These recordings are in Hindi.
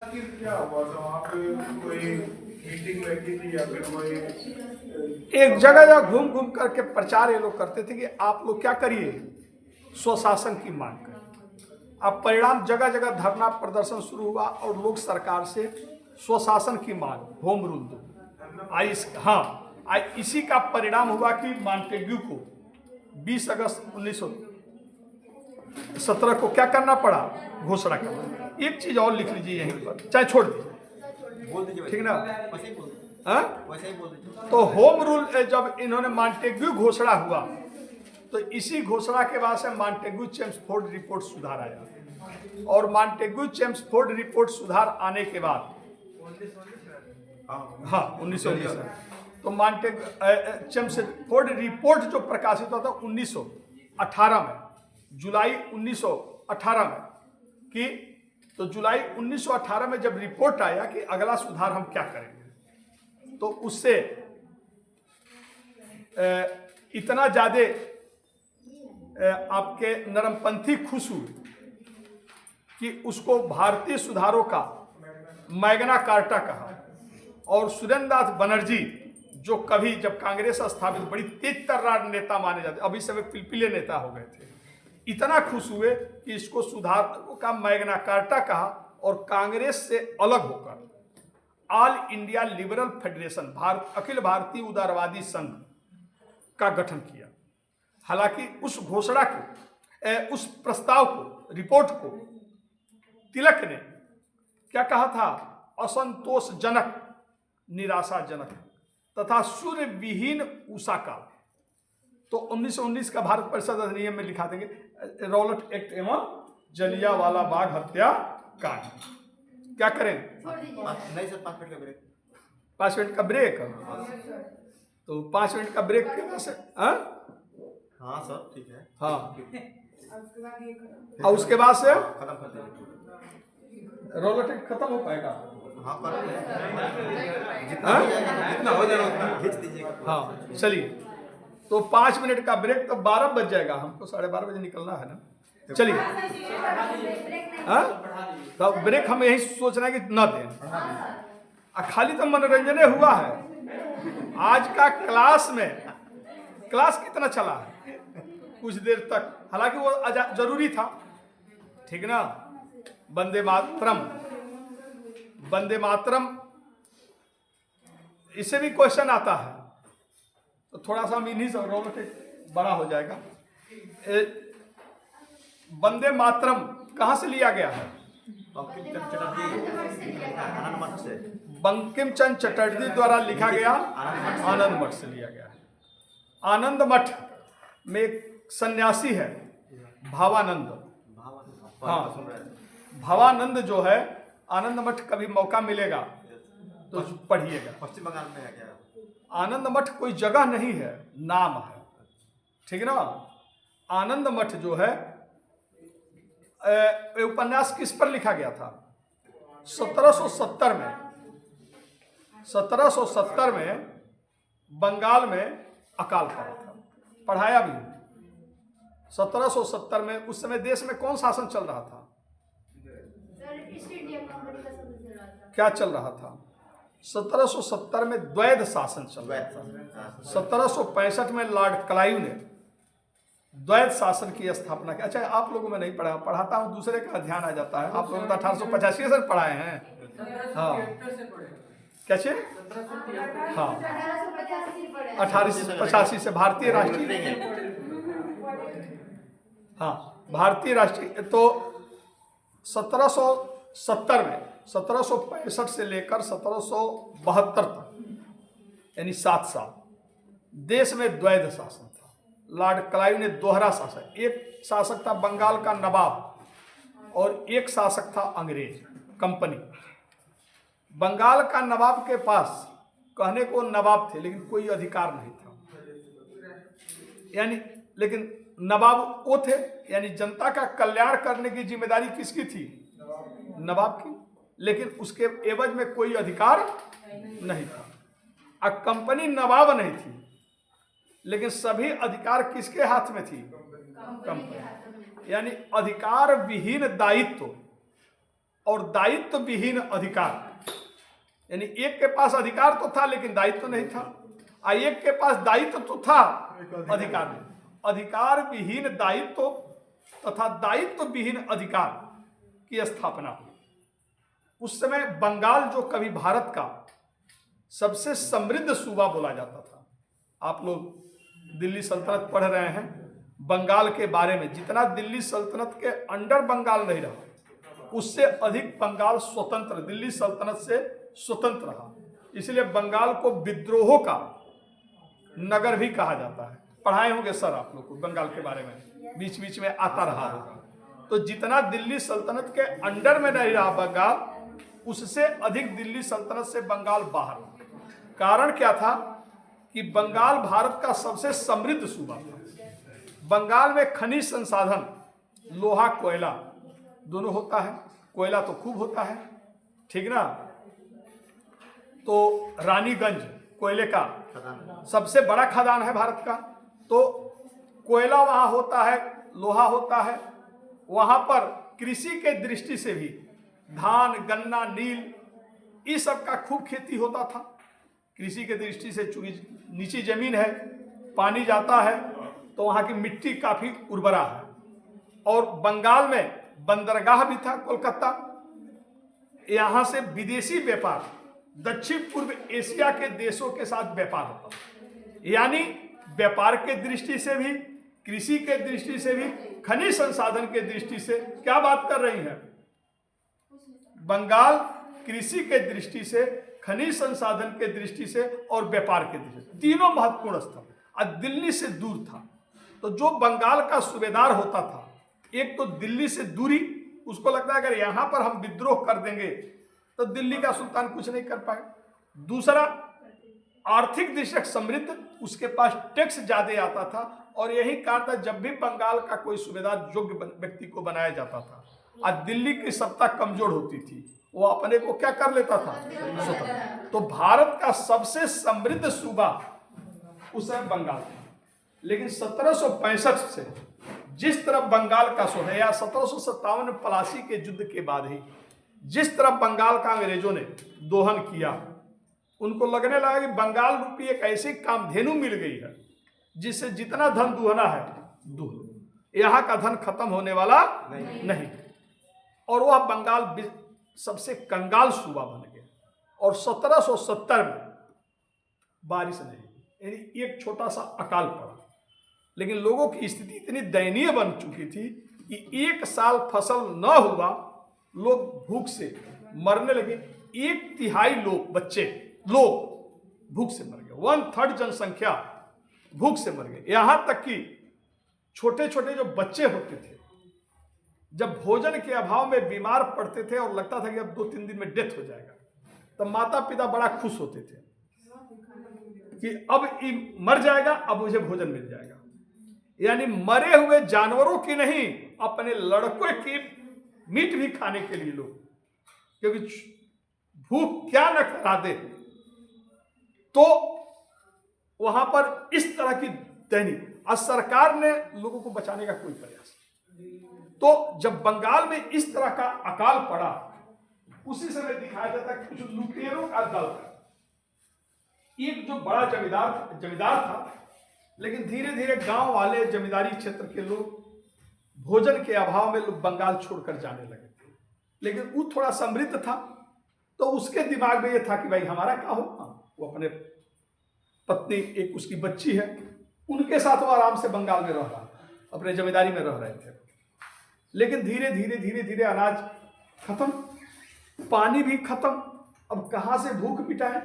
आखिर क्या हुआ था वहाँ पे? कोई मीटिंग लगी थी या फिर कोई एक जगह जगह घूम घूम करके प्रचार ये लोग करते थे कि आप लोग क्या करिए, स्वशासन की मांग करिए। अब परिणाम जगह जगह धरना प्रदर्शन शुरू हुआ और लोग सरकार से स्वशासन की मांग, होम रूल दो। इसी का परिणाम हुआ कि मॉन्टेग्यू को 20 अगस्त 1917 को क्या करना पड़ा, घोषणा करना। एक चीज और लिख लीजिए यहीं पर, चाहे छोड़ दीजिए, ठीक ना। तो होम रूल जब इन्होंने मॉन्टेग्यू घोषणा हुआ तो इसी घोषणा के बाद से मॉन्टेग्यू चेम्सफोर्ड रिपोर्ट सुधार आया, और मॉन्टेग्यू चेम्सफोर्ड रिपोर्ट सुधार आने के बाद 1919 में, तो मॉन्टेग्यू चेम्सफोर्ड रिपोर्ट जो प्रकाशित हुआ था 1918 में, जुलाई 1918 में कि तो जुलाई 1918 में जब रिपोर्ट आया कि अगला सुधार हम क्या करेंगे, तो उससे इतना ज्यादा आपके नरमपंथी खुश हुए कि उसको भारतीय सुधारों का मैग्ना कार्टा कहा। और सुरेंद्रनाथ बनर्जी जो कभी जब कांग्रेस स्थापित बड़ी तेज तर्रार नेता माने जाते, अभी समय पिलपिले नेता हो गए थे, इतना खुश हुए कि इसको सुधार का मैग्ना कार्टा कहा और कांग्रेस से अलग होकर all India liberal federation, Akhil Bharatiya उदारवादी संघ का गठन किया। हालांकि उस घोषणा को, उस प्रस्ताव को, रिपोर्ट को तिलक ने क्या कहा था, असंतोषजनक, निराशाजनक तथा सूर्य विहीन उषा काल। तो 1919 का भारत परिषद अधिनियम में लिखा देंगे, रॉलेट एक्ट एवं जलियांवाला बाग हत्या कांड। क्या करें? नहीं सर, 5 मिनट का ब्रेक। 5 मिनट का ब्रेक। तो 5 मिनट का ब्रेक के से हाँ सर, ठीक है। हाँ, और उसके बाद से खत्म कर देंगे। रोलेट एक्ट खत्म हो पाएगा। हाँ, कर हाँ? जितना हो जाए उतना खींच दीजिएगा। हाँ, चलिए। तो 5 मिनट का ब्रेक, तो 12 बज जाएगा, हमको 12:30 बजे निकलना है ना। चलिए, हाँ, तो ब्रेक हम यही सोचना है कि न दें, खाली तो मनोरंजन हुआ है। आज का क्लास कितना चला है कुछ देर तक, हालांकि वो जरूरी था, ठीक ना। वंदे मातरम इससे भी क्वेश्चन आता है, तो थोड़ा सा हम इन्हीं से बड़ा हो जाएगा। वंदे मातरम कहाँ से लिया गया है? बंकिम चंद्र चटर्जी द्वारा लिखा गया, आनंद मठ से लिया गया है। आनंद मठ में एक सन्यासी है, भावानंद। हाँ, भावानंद जो है, आनंद मठ कभी मौका मिलेगा तो पढ़िएगा। पश्चिम बंगाल में है क्या? आनंद मठ कोई जगह नहीं है, नाम है, ठीक ना। आनंद मठ जो है, उपन्यास किस पर लिखा गया था? 1770 में बंगाल में अकाल पड़ा था, पढ़ाया भी। 1770 में उस समय देश में कौन शासन चल रहा था? क्या चल रहा था? 1770 में द्वैध शासन चल रहा था। 1765 में लॉर्ड क्लाइव ने द्वैध शासन की स्थापना की। अच्छा, आप लोगों में नहीं पढ़ाता हूँ, दूसरे का ध्यान आ जाता है। आप लोगों को 1885 से पढ़ाए हैं। हाँ, कैसे? हाँ, 1885 से भारतीय राष्ट्रीय, हाँ, भारतीय राष्ट्रीय। तो 1770 में, 1765 से लेकर 1772 तक, यानी 7 साल देश में द्वैध शासन था। लॉर्ड क्लाइव ने दोहरा शासन, एक शासक था बंगाल का नवाब और एक शासक था अंग्रेज कंपनी। बंगाल का नवाब के पास कहने को नवाब थे, लेकिन कोई अधिकार नहीं था, यानी, लेकिन नवाब वो थे, यानी जनता का कल्याण करने की जिम्मेदारी किसकी थी? नवाब की, लेकिन उसके एवज में कोई अधिकार नहीं था। अब कंपनी नवाब नहीं थी, लेकिन सभी अधिकार किसके हाथ में थी? कंपनी, यानी अधिकार विहीन दायित्व और दायित्व विहीन अधिकार, यानी एक के पास अधिकार तो था लेकिन दायित्व नहीं था, और एक के पास दायित्व तो था अधिकार नहीं। अधिकार विहीन दायित्व तथा दायित्व विहीन अधिकार की स्थापना हुई। उस समय बंगाल, जो कभी भारत का सबसे समृद्ध सूबा बोला जाता था, आप लोग दिल्ली सल्तनत पढ़ रहे हैं, बंगाल के बारे में जितना दिल्ली सल्तनत के अंडर बंगाल नहीं रहा, उससे अधिक बंगाल स्वतंत्र, दिल्ली सल्तनत से स्वतंत्र रहा। इसलिए बंगाल को विद्रोहों का नगर भी कहा जाता है। पढ़ाए होंगे सर आप लोग को बंगाल के बारे में, बीच बीच में आता रहा होगा। तो जितना दिल्ली सल्तनत के अंडर में नहीं रहा बंगाल, उससे अधिक दिल्ली सल्तनत से बंगाल बाहर हो। कारण क्या था कि बंगाल भारत का सबसे समृद्ध सूबा था। बंगाल में खनिज संसाधन, लोहा कोयला दोनों होता है, कोयला तो खूब होता है, ठीक ना। तो रानीगंज कोयले का सबसे बड़ा खदान है भारत का, तो कोयला वहाँ होता है, लोहा होता है। वहाँ पर कृषि के दृष्टि से भी धान, गन्ना, नील, इस सब का खूब खेती होता था। कृषि के दृष्टि से चूंकि नीची जमीन है, पानी जाता है, तो वहाँ की मिट्टी काफ़ी उर्वरा है। और बंगाल में बंदरगाह भी था, कोलकाता। यहाँ से विदेशी व्यापार दक्षिण पूर्व एशिया के देशों के साथ व्यापार होता था। यानी व्यापार के दृष्टि से भी, कृषि के दृष्टि से भी, खनिज संसाधन के दृष्टि से, क्या बात कर रही हैं, बंगाल कृषि के दृष्टि से, खनिज संसाधन के दृष्टि से और व्यापार के दृष्टि से तीनों महत्वपूर्ण स्थल, और दिल्ली से दूर था। तो जो बंगाल का सूबेदार होता था, एक तो दिल्ली से दूरी, उसको लगता है अगर यहाँ पर हम विद्रोह कर देंगे तो दिल्ली का सुल्तान कुछ नहीं कर पाएगा। दूसरा, आर्थिक दृष्टि से समृद्ध, उसके पास टैक्स ज्यादा आता था। और यही कारण था जब भी बंगाल का कोई सूबेदार योग्य व्यक्ति को बनाया जाता था, आज दिल्ली की सत्ता कमजोर होती थी, वो अपने को क्या कर लेता था, स्वतंत्र। तो भारत का सबसे समृद्ध सूबा उस समय बंगाल था। लेकिन 1765 से जिस तरफ बंगाल का सोना, या 1757 में पलासी के युद्ध के बाद ही जिस तरफ बंगाल का अंग्रेजों ने दोहन किया, उनको लगने लगा कि बंगाल रूपी एक ऐसी कामधेनु मिल गई है जिससे जितना धन दुहना है दुह लो, यहाँ का धन खत्म होने वाला नहीं। और वह बंगाल सबसे कंगाल सूबा बन गया। और 1770 में बारिश नहीं, यानी एक छोटा सा अकाल पड़ा, लेकिन लोगों की स्थिति इतनी दयनीय बन चुकी थी कि एक साल फसल न हुआ, लोग भूख से मरने लगे। 1/3 लोग, बच्चे लोग भूख से मर गए, 1/3 जनसंख्या भूख से मर गए। यहां तक कि छोटे छोटे जो बच्चे होते थे, जब भोजन के अभाव में बीमार पड़ते थे और लगता था कि अब 2-3 दिन में डेथ हो जाएगा, तब माता पिता बड़ा खुश होते थे कि अब ये मर जाएगा, अब मुझे भोजन मिल जाएगा। यानी मरे हुए जानवरों की नहीं, अपने लड़कों की मीट भी खाने के लिए लोग, क्योंकि भूख क्या न करा दे। तो वहां पर इस तरह की दैनिक, और सरकार ने लोगों को बचाने का कोई प्रयास। तो जब बंगाल में इस तरह का अकाल पड़ा, उसी समय दिखाया जाता है कुछ लुटेरों का दल था। एक जो बड़ा जमींदार था, लेकिन धीरे धीरे गांव वाले, जमींदारी क्षेत्र के लोग भोजन के अभाव में लोग बंगाल छोड़कर जाने लगे थे। लेकिन वो थोड़ा समृद्ध था, तो उसके दिमाग में ये था कि भाई हमारा क्या होगा। वो अपने पत्नी, एक उसकी बच्ची है, उनके साथ वो आराम से बंगाल में रह रहा, अपने जमींदारी में रह रहे थे। लेकिन धीरे धीरे अनाज खत्म, पानी भी खत्म, अब कहाँ से भूख मिटाएं।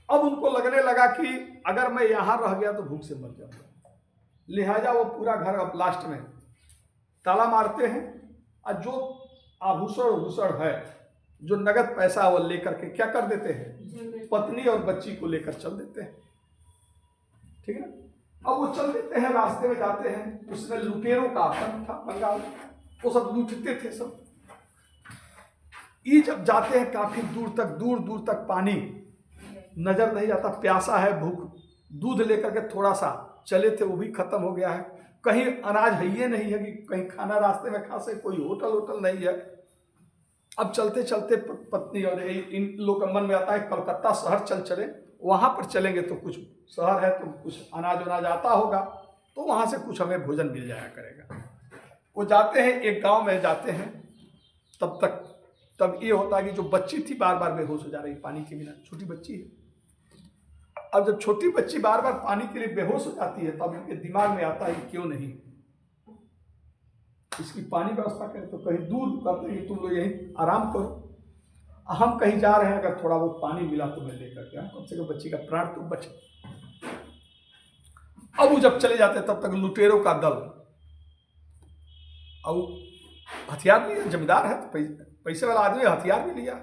अब उनको लगने लगा कि अगर मैं यहाँ रह गया तो भूख से मर जाऊंगा। लिहाजा वो पूरा घर अब लास्ट में ताला मारते हैं, और जो आभूषण है, जो नगद पैसा वो लेकर के क्या कर देते हैं, पत्नी और बच्ची को लेकर चल देते हैं। ठीक है, अब वो चल देते हैं, रास्ते में जाते हैं, उसमें लुटेरों का आतंक था बंगाल में, वो सब लूटते थे सब। ये जब जाते हैं काफी दूर तक पानी नजर नहीं आता, प्यासा है, भूख, दूध लेकर के थोड़ा सा चले थे, वो भी खत्म हो गया है। कहीं अनाज है ये नहीं है कि कहीं खाना रास्ते में खा से, कोई होटल नहीं है। अब चलते चलते पत्नी और इन लोग का मन में आता है कलकत्ता शहर चले, वहाँ पर चलेंगे तो कुछ शहर है तो कुछ अनाज वनाज आता होगा, तो वहाँ से कुछ हमें भोजन मिल जाया करेगा। वो जाते हैं, एक गांव में जाते हैं। तब ये होता है कि जो बच्ची थी बार बार बेहोश हो जा रही पानी के बिना, छोटी बच्ची है। अब जब छोटी बच्ची बार बार पानी के लिए बेहोश हो जाती है, तब उनके दिमाग में आता है कि क्यों नहीं इसकी पानी व्यवस्था करें। तो कहीं दूर कहते हैं तुम लोग यहीं आराम करो, हम कहीं जा रहे हैं, अगर थोड़ा बहुत पानी मिला तो मैं लेकर के कम से कम बच्ची का प्राण तो बचे। अब वो जब चले जाते तब तक लुटेरों का दल, अब हथियार लिया, जमींदार है तो पैसे वाला आदमी, हथियार भी लिया,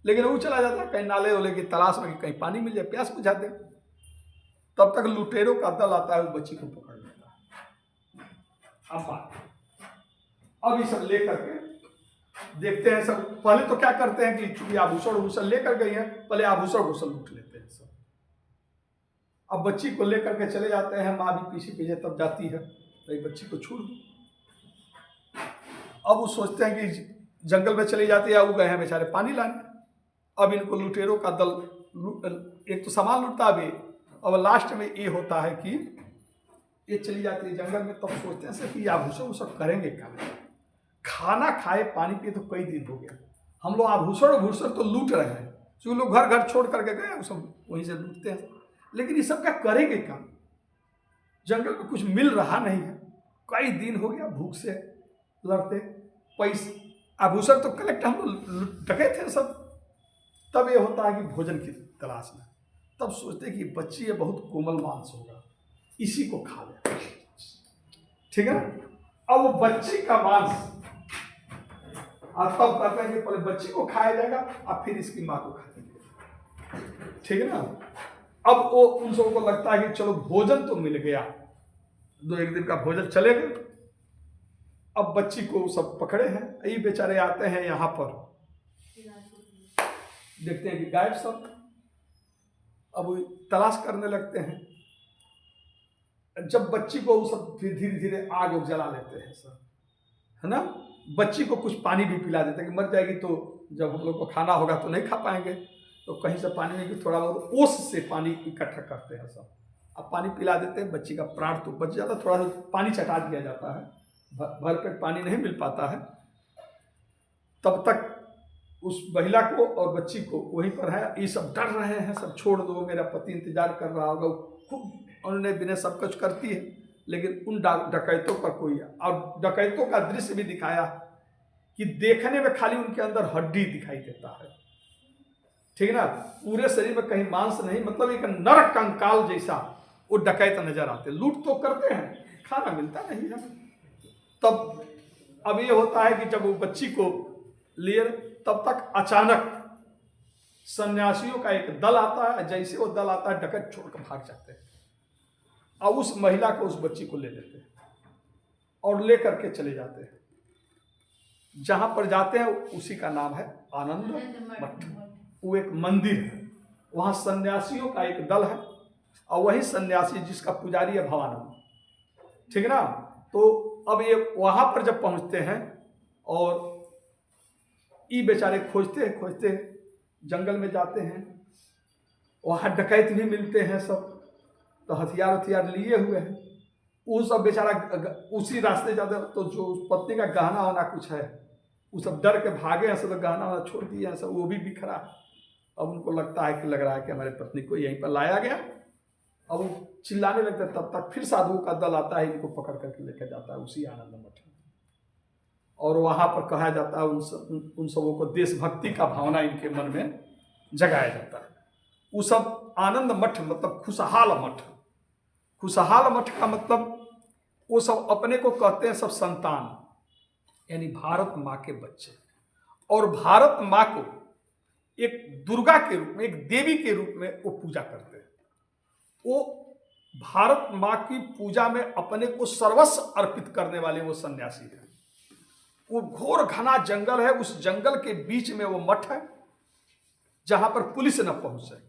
लेकिन वो चला जाता है कहीं नाले वाले की तलाश में, कहीं पानी मिल जाए, प्यास बुझा दे। तब तक लुटेरों का दल आता है, वो बच्ची को पकड़ लेता है। अब ये सब लेकर के देखते हैं सब, पहले तो क्या करते हैं कि चूंकि आभूषण लेकर गई है, पहले आभूषण लूट लेते हैं सब। अब बच्ची को लेकर के चले जाते हैं, माँ भी पीछे पीछे तब जाती है, तो बच्ची को छोड़ दो। अब वो सोचते हैं कि जंगल में चले जाते हैं, वो गए हैं बेचारे पानी लाने। अब इनको लुटेरों का दल एक तो सामान लूटता भी, अब लास्ट में ये होता है कि ये चली जाती है जंगल में। तब सोचते हैं सर कि आभूषण वो सब करेंगे क्या, खाना खाए पानी पिए तो कई दिन हो गया, हम लोग आभूषण तो लूट रहे हैं, जो लोग घर घर छोड़ करके गए वो सब वहीं से लूटते हैं, लेकिन ये सब क्या करेंगे क्या, जंगल में कुछ मिल रहा नहीं है, कई दिन हो गया भूख से लड़ते, पैसे आभूषण तो कलेक्ट हम लोग डके थे सब। तब ये होता है कि भोजन की तलाश में, तब सोचते हैं कि बच्ची ये बहुत कोमल मांस होगा, इसी को खा ले, ठीक है ना। अब वो बच्ची का मांस और तब कहते हैं कि पहले बच्ची को खाया जाएगा और फिर इसकी माँ को खाएंगे, ठीक है ना। अब वो उन सबों को लगता है कि चलो भोजन तो मिल गया, 2-1 दिन का भोजन चलेगा। अब बच्ची को सब पकड़े हैं, ये बेचारे आते हैं यहाँ पर, देखते हैं कि गायब सब। अब वो तलाश करने लगते हैं, जब बच्ची को सब फिर धीरे धीरे आग जला लेते हैं सब, है ना। बच्ची को कुछ पानी भी पिला देते हैं कि मर जाएगी तो जब हम लोग को खाना होगा तो नहीं खा पाएंगे, तो कहीं से पानी में भी थोड़ा बहुत ओस से पानी इकट्ठा करते हैं सब, अब पानी पिला देते हैं, बच्ची का प्राण तो बच जाता, थोड़ा सा पानी चटा दिया जाता है, भरपेट पानी नहीं मिल पाता है। तब तक उस महिला को और बच्ची को वहीं पर है, ये सब डर रहे हैं, सब छोड़ दो, मेरा पति इंतजार कर रहा होगा, खूब उन्होंने बिना सब कुछ करती है, लेकिन उन डकैतों का कोई, और डकैतों का दृश्य भी दिखाया कि देखने में खाली उनके अंदर हड्डी दिखाई देता है, ठीक है ना, पूरे शरीर में कहीं मांस नहीं, मतलब एक नर कंकाल जैसा वो डकैत नजर आते। लूट तो करते हैं, खाना मिलता नहीं है। तब अब ये होता है कि जब वो बच्ची को लिए, तब तक अचानक सन्यासियों का एक दल आता है, जैसे वो दल आता है डकैत छोड़कर भाग जाते हैं, और उस महिला को उस बच्ची को ले लेते हैं और ले करके चले जाते हैं। जहां पर जाते हैं उसी का नाम है आनंद मठ, वो एक मंदिर है, वहां सन्यासियों का एक दल है, और वही सन्यासी जिसका पुजारी है भवानंद, ठीक है ना। तो अब ये वहां पर जब पहुंचते हैं और ये बेचारे खोजते जंगल में जाते हैं, वहां डकैत भी मिलते हैं सब, तो हथियार लिए हुए हैं, वो सब बेचारा उसी रास्ते जाते, तो जो पत्नी का गहना होना कुछ है वो सब डर के भागे हैं, सब गहना वाना छोड़ दिए हैं सब, वो भी बिखरा। अब उनको लगता है कि लग रहा है कि हमारे पत्नी को यहीं पर लाया गया, अब वो चिल्लाने लगते हैं। तब तक फिर साधुओं का दल आता है, इनको पकड़ करके लेकर जाता है उसी आनंद मठ में, और वहाँ पर कहा जाता है उन सबों को देशभक्ति का भावना इनके मन में जगाया जाता है। वो सब आनंद मठ मतलब खुशहाल मठ, खुशहाल मठ का मतलब वो सब अपने को कहते हैं सब संतान, यानी भारत माँ के बच्चे, और भारत माँ को एक दुर्गा के रूप में, एक देवी के रूप में वो पूजा करते हैं। वो भारत माँ की पूजा में अपने को सर्वस्व अर्पित करने वाले वो सन्यासी हैं। वो घोर घना जंगल है, उस जंगल के बीच में वो मठ है जहां पर पुलिस न पहुंच सके,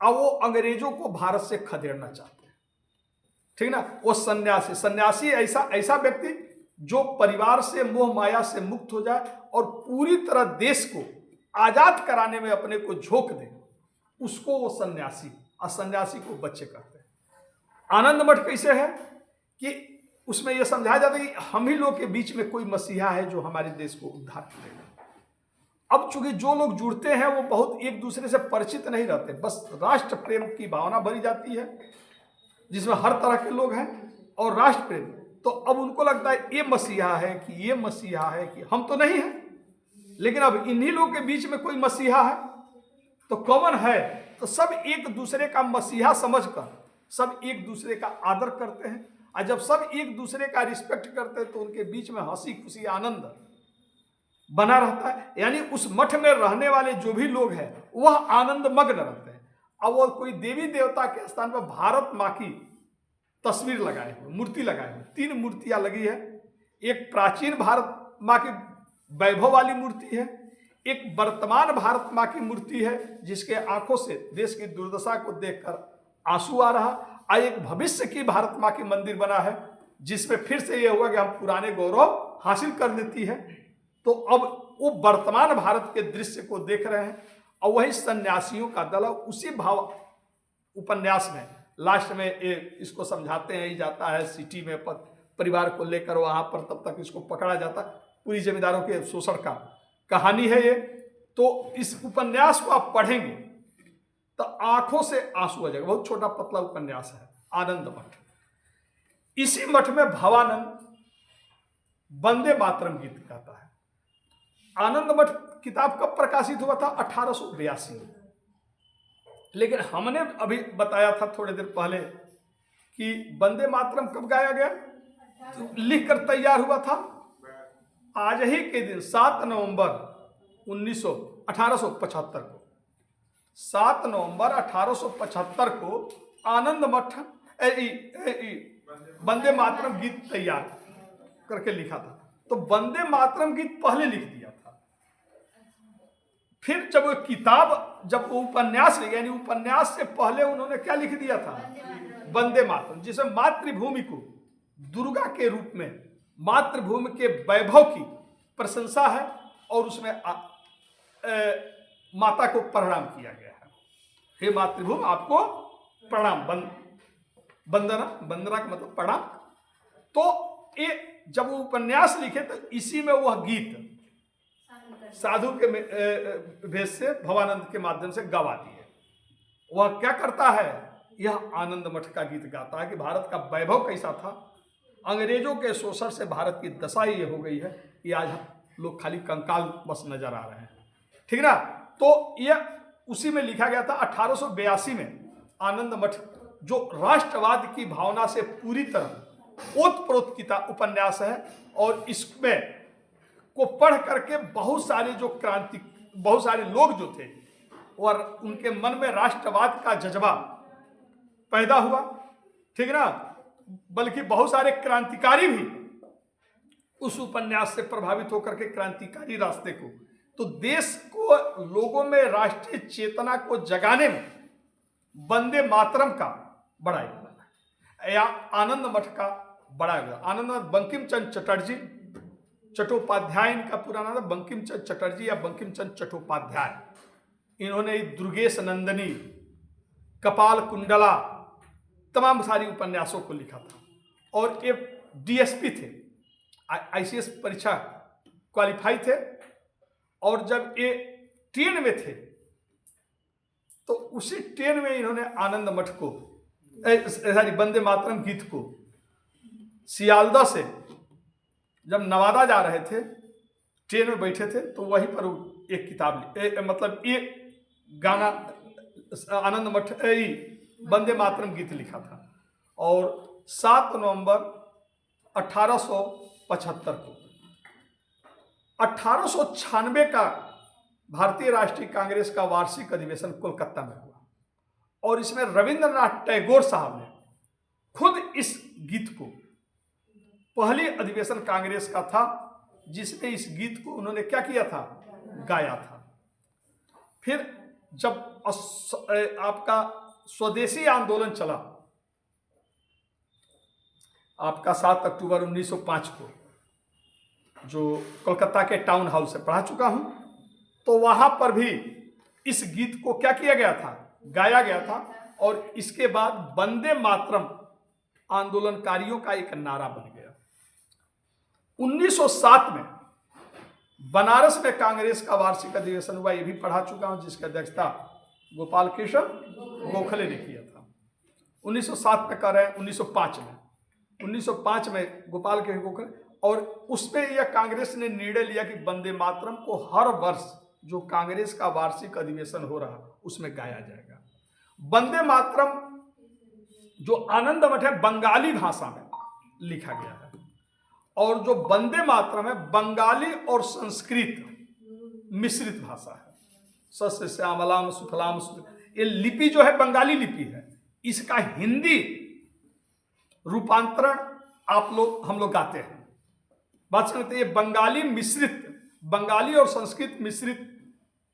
और वो अंग्रेजों को भारत से खदेड़ना चाहते हैं, ठीक ना। वो सन्यासी ऐसा व्यक्ति जो परिवार से मोह माया से मुक्त हो जाए और पूरी तरह देश को आजाद कराने में अपने को झोंक दे, उसको वो सन्यासी और सन्यासी को बच्चे कहते हैं। आनंद मठ कैसे है कि उसमें यह समझाया जाता है कि हम ही लोग के बीच में कोई मसीहा है जो हमारे देश को उद्धार करेगा। अब चूंकि जो लोग जुड़ते हैं वो बहुत एक दूसरे से परिचित नहीं रहते, बस राष्ट्र प्रेम की भावना भरी जाती है जिसमें हर तरह के लोग हैं और राष्ट्र प्रेम। तो अब उनको लगता है ये मसीहा है कि ये मसीहा है कि हम तो नहीं हैं, लेकिन अब इन्हीं लोग के बीच में कोई मसीहा है तो कौन है, तो सब एक दूसरे का मसीहा समझकर सब एक दूसरे का आदर करते हैं। और जब सब एक दूसरे का रिस्पेक्ट करते हैं तो उनके बीच में हंसी खुशी आनंद बना रहता है। यानी उस मठ में रहने वाले जो भी लोग हैं वह आनंद मग्न रहते हैं। अब वो कोई देवी देवता के स्थान पर भारत माँ की तस्वीर लगाए हुए, मूर्ति लगाए हुए, 3 मूर्तियां लगी है। एक प्राचीन भारत माँ की वैभव वाली मूर्ति है, एक वर्तमान भारत माँ की मूर्ति है जिसके आंखों से देश की दुर्दशा को देखकर आंसू आ रहा, और एक भविष्य की भारत माँ की मंदिर बना है जिसमें फिर से यह हुआ कि हम पुराने गौरव हासिल कर लेती है। तो अब वो वर्तमान भारत के दृश्य को देख रहे हैं और वही सन्यासियों का दल उसी भाव उपन्यास में लास्ट में इसको समझाते हैं ही जाता है सिटी में परिवार को लेकर वहां पर, तब तक इसको पकड़ा जाता है। पूरी जमींदारों के शोषण का कहानी है ये। तो इस उपन्यास को आप पढ़ेंगे तो आंखों से आंसू आ जाएगा। बहुत छोटा पतला उपन्यास है, आनंद मठ। इसी मठ में भवानंद वंदे मातरम गीत गाता है। आनंद मठ किताब कब प्रकाशित हुआ था? 1882 में। लेकिन हमने अभी बताया था थोड़े देर पहले कि वंदे मातरम कब गाया गया, तो लिख कर तैयार हुआ था आज ही के दिन 7 नवंबर 1875 को। 7 नवंबर 1875 को आनंद मठ वंदे मातरम गीत तैयार करके लिखा था। तो वंदे मातरम गीत पहले लिख दिया था। फिर जब वो किताब, जब वो उपन्यास लिखे, यानी उपन्यास से पहले उन्होंने क्या लिख दिया था? वंदे मातरम, जिसमें मातृभूमि को दुर्गा के रूप में, मातृभूमि के वैभव की प्रशंसा है और उसमें माता को प्रणाम किया गया है। हे मातृभूमि, आपको प्रणाम, वंदना, वंदना का मतलब प्रणाम। तो ये जब वो उपन्यास लिखे तो इसी में वह गीत साधु के भेष से भवानंद के माध्यम से गवा दिए। वह क्या करता है? यह आनंद मठ का गीत गाता है कि भारत का वैभव कैसा था, अंग्रेजों के शोषण से भारत की दशा ये हो गई है कि आज लोग खाली कंकाल बस नजर आ रहे हैं। ठीक ना? तो यह उसी में लिखा गया था 1882 में। आनंद मठ जो राष्ट्रवाद की भावना से पूरी तरह ओतप्रोत किताब उपन्यास है, और इसमें को पढ़ करके बहुत सारे लोग जो थे और उनके मन में राष्ट्रवाद का जज्बा पैदा हुआ। ठीक ना? बल्कि बहुत सारे क्रांतिकारी भी उस उपन्यास से प्रभावित होकर के क्रांतिकारी रास्ते को, तो देश को, लोगों में राष्ट्रीय चेतना को जगाने में वंदे मातरम का बड़ा योगदान है, या आनंद मठ का बड़ा योगदान। आनंद मठ बंकिम चंद्र चटर्जी चट्टोपाध्याय, इनका पूरा नाम है बंकिम चंद्र चटर्जी या बंकिम चंद्र चट्टोपाध्याय। इन्होंने दुर्गेश नंदिनी, कपाल कुंडला, तमाम सारी उपन्यासों को लिखा था। और ये डीएसपी थे, आईसीएस परीक्षा क्वालिफाई थे, और जब ये ट्रेन में थे तो उसी ट्रेन में इन्होंने आनंद मठ को, वंदे मातरम गीत को सियालदह से जब नवादा जा रहे थे, ट्रेन में बैठे थे, तो वहीं पर एक किताब मतलब ये गाना आनंद मठ वंदे मातरम गीत लिखा था। और 7 नवंबर 1875 को 1896 का भारतीय राष्ट्रीय कांग्रेस का वार्षिक अधिवेशन कोलकाता में हुआ, और इसमें रविंद्रनाथ टैगोर साहब ने खुद इस गीत को, पहली अधिवेशन कांग्रेस का था जिसमें इस गीत को उन्होंने क्या किया था? गाया था। फिर जब आपका स्वदेशी आंदोलन चला, आपका 7 अक्टूबर 1905 को, जो कोलकाता के टाउन हॉल से पढ़ा चुका हूं, तो वहां पर भी इस गीत को क्या किया गया था, गाया गया था। और इसके बाद वंदे मातरम आंदोलनकारियों का एक नारा बन गया। 1907 में बनारस में कांग्रेस का वार्षिक अधिवेशन हुआ, ये भी पढ़ा चुका हूं, जिसकी अध्यक्षता गोपाल कृष्ण गोखले ने किया था। 1907 में कर रहे हैं, 1905 में गोपाल कृष्ण गोखले, और उसमें यह कांग्रेस ने निर्णय लिया कि वंदे मातरम को हर वर्ष जो कांग्रेस का वार्षिक अधिवेशन हो रहा उसमें गाया जाएगा। वंदे मातरम जो आनंद मठ है बंगाली भाषा में लिखा गया है, और जो वंदे मातरम है बंगाली और संस्कृत मिश्रित भाषा है। सस्य श्यामलाम सुफलाम, ये लिपि जो है बंगाली लिपि है, इसका हिंदी रूपांतरण हम लोग गाते हैं। बात समझते हैं, ये बंगाली मिश्रित, बंगाली और संस्कृत मिश्रित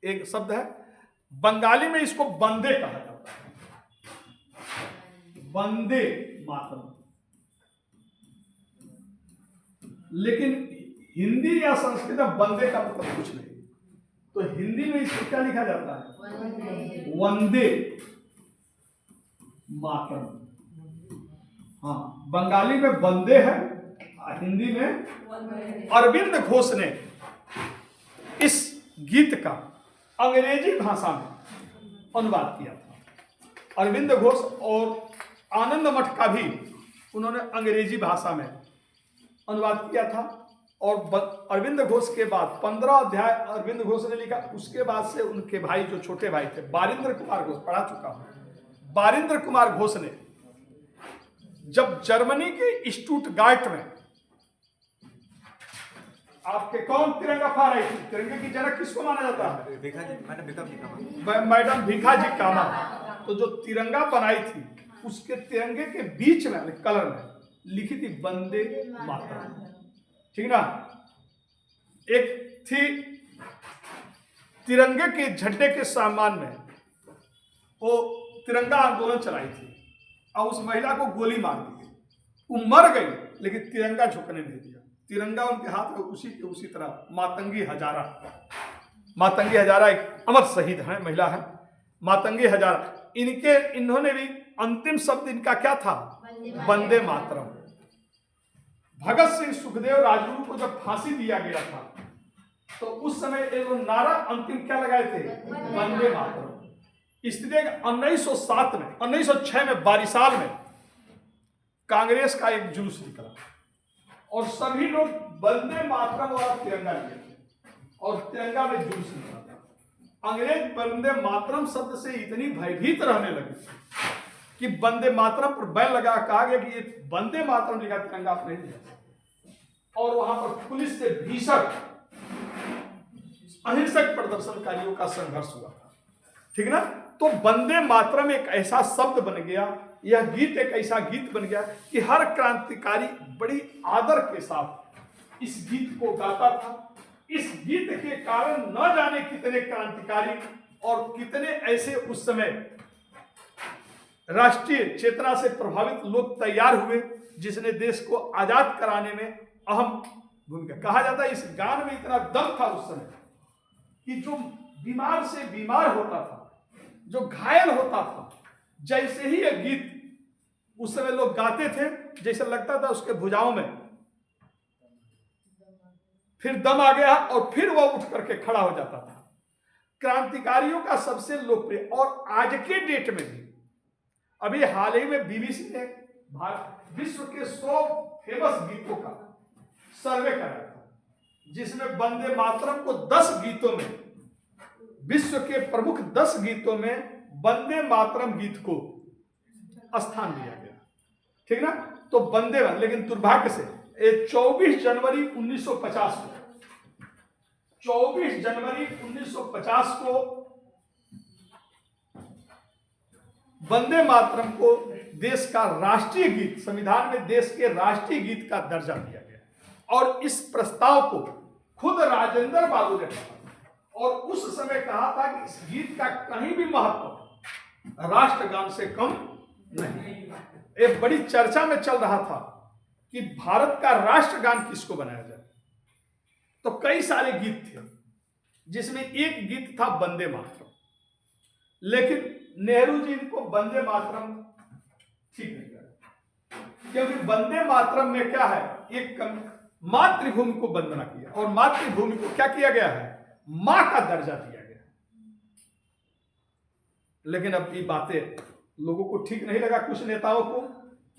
एक शब्द है। बंगाली में इसको वंदे कहा जाता है, वंदे मातरम। लेकिन हिंदी या संस्कृत में वंदे का मतलब कुछ नहीं, तो हिंदी में इसको क्या लिखा जाता है, वंदे मातरम। हाँ, बंगाली में वंदे है, हिंदी में। अरविंद घोष ने इस गीत का अंग्रेजी भाषा में अनुवाद किया था। अरविंद घोष और आनंद मठ का भी उन्होंने अंग्रेजी भाषा में अनुवाद किया था। और अरविंद घोष के बाद 15 अध्याय अरविंद घोष ने लिखा। उसके बाद से उनके भाई, जो छोटे भाई थे, बारिंद्र कुमार घोष, पढ़ा चुका हूं, बारिंद्र कुमार घोष ने जब जर्मनी के स्टुटगार्ट में, आपके कौन तिरंगा फहरा रही थी, तिरंगे की जनक किसको माना जाता है, मैडम भिखाजी कामा। तो जो तिरंगा बनाई थी, उसके तिरंगे के बीच में कलर में लिखी थी वंदे मातरम, ठीक ना। एक थी तिरंगे के झंडे के सम्मान में वो तिरंगा आंदोलन चलाई थी, और उस महिला को गोली मार दी गई, वो मर गई, लेकिन तिरंगा झुकने नहीं दिया। तिरंगा उनके हाथ में उसी तरह। मातंगी हजारा, मातंगी हजारा एक अमर शहीद है, महिला है, मातंगी हजारा। इन्होंने भी अंतिम शब्द इनका क्या था, वंदे मातरम। भगत सिंह, सुखदेव, राजगुरु को जब फांसी दिया गया था, तो उस समय एक नारा अंतिम क्या लगाए थे, वंदे मातरम। इसलिए 1907 में, 1906 में बारिसाल में कांग्रेस का एक जुलूस निकला, और सभी लोग वंदे मातरम वाला तिरंगा लिए थे, और तिरंगा में जुलूस निकला था। अंग्रेज वंदे मातरम शब्द से इतनी भयभीत रहने लगे कि वंदे मातरम पर बैन लगा, कहा गया कि ये वंदे मातरम लिखा तिरंगा आप नहीं ले सकते। और वहां पर पुलिस से भीषण अहिंसक प्रदर्शनकारियों का संघर्ष हुआ था, ठीक ना। तो वंदे मातरम एक ऐसा शब्द बन गया, यह गीत एक ऐसा गीत बन गया कि हर क्रांतिकारी बड़ी आदर के साथ इस गीत को गाता था। इस गीत के कारण न जाने कितने क्रांतिकारी और कितने ऐसे उस समय राष्ट्रीय चेतना से प्रभावित लोग तैयार हुए, जिसने देश को आजाद कराने में अहम भूमिका। कहा जाता है इस गान में इतना दम था उस समय कि जो बीमार से बीमार होता था, जो घायल होता था, जैसे ही यह गीत उस समय लोग गाते थे, जैसे लगता था उसके भुजाओं में फिर दम आ गया, और फिर वह उठ करके खड़ा हो जाता था। क्रांतिकारियों का सबसे लोकप्रिय, और आज के डेट में भी, अभी हाल ही में बीबीसी ने विश्व के 100 फेमस गीतों का सर्वे कराया था, जिसमें वंदे मातरम को 10 गीतों में, विश्व के प्रमुख 10 गीतों में वंदे मातरम गीत को स्थान दिया गया, ठीक ना। तो वंदे, लेकिन दुर्भाग्य से 24 जनवरी 1950 को, 24 जनवरी 1950 को वंदे मातरम को देश का राष्ट्रीय गीत, संविधान में देश के राष्ट्रीय गीत का दर्जा दिया गया। और इस प्रस्ताव को खुद राजेंद्र बाबू ने कहा, और उस समय कहा था कि इस गीत का कहीं भी महत्व राष्ट्रगान से कम नहीं। एक बड़ी चर्चा में चल रहा था कि भारत का राष्ट्रगान किसको बनाया जाए, तो कई सारे गीत थे, जिसमें एक गीत था वंदे मातरम, लेकिन नेहरू जी इनको वंदे मातरम ठीक नहीं लगा, क्योंकि वंदे मातरम में क्या है, एक मातृभूमि को वंदना किया और मातृभूमि को क्या किया गया है, मां का दर्जा दिया गया। लेकिन अब ये बातें लोगों को ठीक नहीं लगा, कुछ नेताओं को,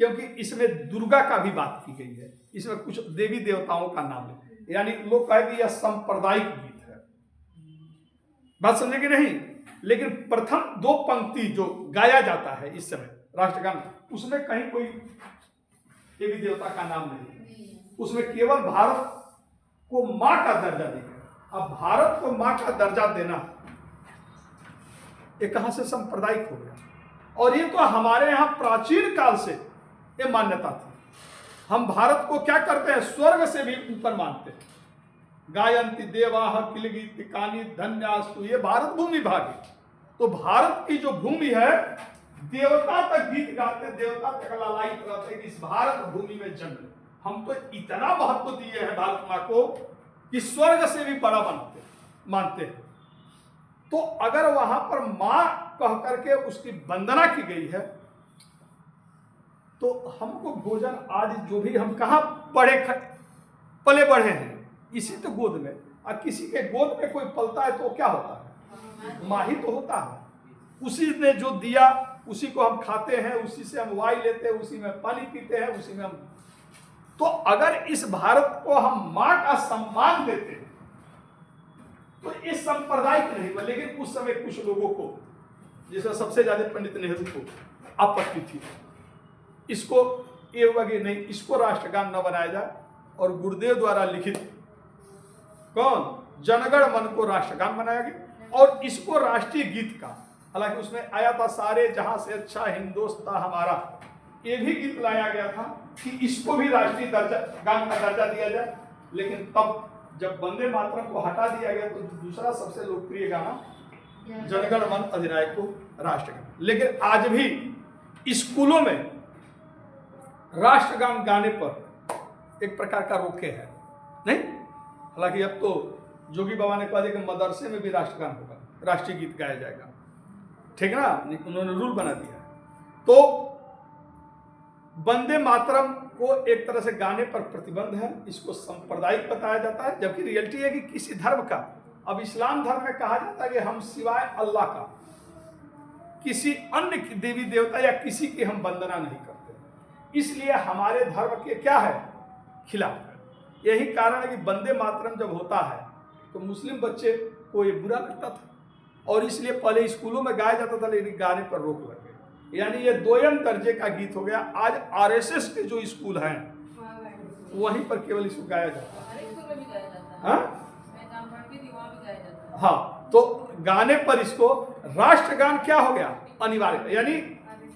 क्योंकि इसमें दुर्गा का भी बात की गई है, इसमें कुछ देवी देवताओं का नाम है, यानी लोग कहे कि यह सांप्रदायिक गीत है। बात समझे कि नहीं? लेकिन प्रथम 2 पंक्ति जो गाया जाता है इस समय राष्ट्रगान, उसमें कहीं कोई देवी देवता का नाम नहीं, उसमें केवल भारत को मां का दर्जा दिया। अब भारत को मां का दर्जा देना ये कहां से सांप्रदायिक हो गया? और ये तो हमारे यहां प्राचीन काल से ये मान्यता थी। हम भारत को क्या करते हैं, स्वर्ग से भी ऊपर मानते हैं। गायंती देवाह किलगीतिकानि धन्यास्तु, ये भारत भूमि भागी। तो भारत की जो भूमि है, देवता तक गीत गाते, देवता तक लालायित रहते कि इस भारत भूमि में जन्म। हम तो इतना महत्व दिए हैं भारत मां को कि स्वर्ग से भी बड़ा मानते हैं। तो अगर वहां पर मां कह करके उसकी वंदना की गई है, तो हमको भोजन आदि जो भी हम कहां पले बढ़े हैं, इसी तो गोद में। और किसी के गोद में कोई पलता है तो क्या होता है, मां ही तो होता है। उसी ने जो दिया उसी को हम खाते हैं, उसी से हम वायु लेते हैं, उसी में पानी पीते हैं, उसी में हम। तो अगर इस भारत को हम मां का सम्मान देते हैं तो इस सांप्रदायिक नहीं हुआ। लेकिन उस समय कुछ लोगों को, जिसमें सबसे ज्यादा पंडित नेहरू को आपत्ति थी, इसको ये हुआ कि नहीं, इसको राष्ट्रगान न बनाया जाए। और गुरुदेव द्वारा लिखित कौन जनगण मन को राष्ट्रगान बनाया गया और इसको राष्ट्रीय गीत का, हालांकि उसमें आया था सारे जहां से अच्छा हिंदुस्तान हमारा, ये भी गीत लाया गया था कि इसको भी राष्ट्रीय गान का दर्जा दिया जाए। लेकिन तब जब वंदे मातरम को हटा दिया गया तो दूसरा सबसे लोकप्रिय गाना जनगण मन अधिनायक को राष्ट्रगान। लेकिन आज भी स्कूलों में राष्ट्रगान गाने पर एक प्रकार का रोके है नहीं। हालांकि अब तो जोगी बाबा ने कहा कि मदरसे में भी राष्ट्रगान होगा, राष्ट्रीय गीत गाया जाएगा, ठीक ना, उन्होंने रूल बना दिया है। तो वंदे मातरम को एक तरह से गाने पर प्रतिबंध है, इसको सांप्रदायिक बताया जाता है, जबकि रियलिटी है कि किसी धर्म का, अब इस्लाम धर्म में कहा जाता है कि हम सिवाय अल्लाह का किसी अन्य देवी देवता या किसी की हम वंदना नहीं करते, इसलिए हमारे धर्म के क्या है, खिलाफ है। यही कारण है कि वंदे मातरम जब होता है तो मुस्लिम बच्चे को ये बुरा लगता था और इसलिए पहले स्कूलों में गाया जाता था, लेकिन गाने पर रोक लग गई। यानी ये दोयम दर्जे का गीत हो गया। आज आरएसएस के जो स्कूल हैं वहीं पर केवल इसको गाया जाता है। हाँ, तो गाने पर इसको राष्ट्रगान क्या हो गया, अनिवार्य। यानी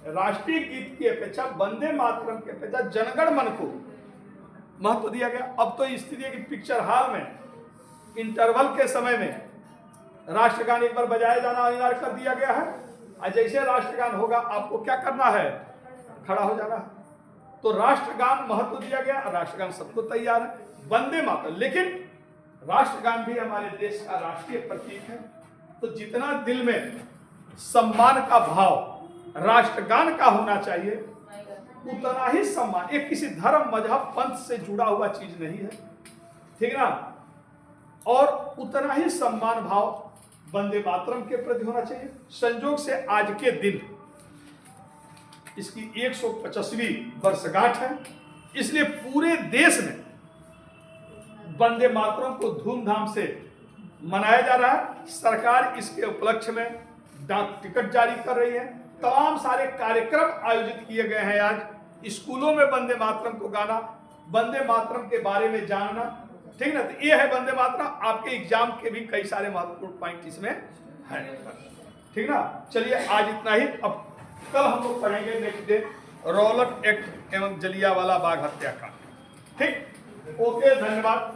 राष्ट्रीय गीत की अपेक्षा वंदे मातरम की अपेक्षा जनगण मन को महत्व दिया गया। अब तो स्थिति है कि पिक्चर हॉल में इंटरवल के समय में राष्ट्रगान एक बार बजाया जाना अनिवार्य कर दिया गया है। और जैसे राष्ट्रगान होगा आपको क्या करना है, खड़ा हो जाना है। तो राष्ट्रगान महत्व दिया गया, राष्ट्रगान सबको तैयार है, वंदे मातरम। लेकिन राष्ट्रगान भी हमारे देश का राष्ट्रीय प्रतीक है। तो जितना दिल में सम्मान का भाव राष्ट्रगान का होना चाहिए, उतना ही सम्मान, एक किसी धर्म मजहब पंथ से जुड़ा हुआ चीज नहीं है, ठीक ना। और उतना ही सम्मान भाव वंदे मातरम के प्रति होना चाहिए। संयोग से आज के दिन इसकी 150वीं वर्षगांठ है, इसलिए पूरे देश में वंदे मातरम को धूमधाम से मनाया जा रहा है। सरकार इसके उपलक्ष्य में डाक टिकट जारी कर रही है, तमाम सारे कार्यक्रम आयोजित किए गए हैं। आज स्कूलों में वंदे मातरम को गाना, वंदे मातरम के बारे में जानना, ठीक ना। तो ये है वंदे मातरम। आपके एग्जाम के भी कई सारे महत्वपूर्ण पॉइंट इसमें है, ठीक ना। चलिए आज इतना ही। अब कल हम लोग पढ़ेंगे नेक्स्ट डे रॉलट एक्ट एवं जलियांवाला बाग हत्याकांड। ठीक, ओके, धन्यवाद।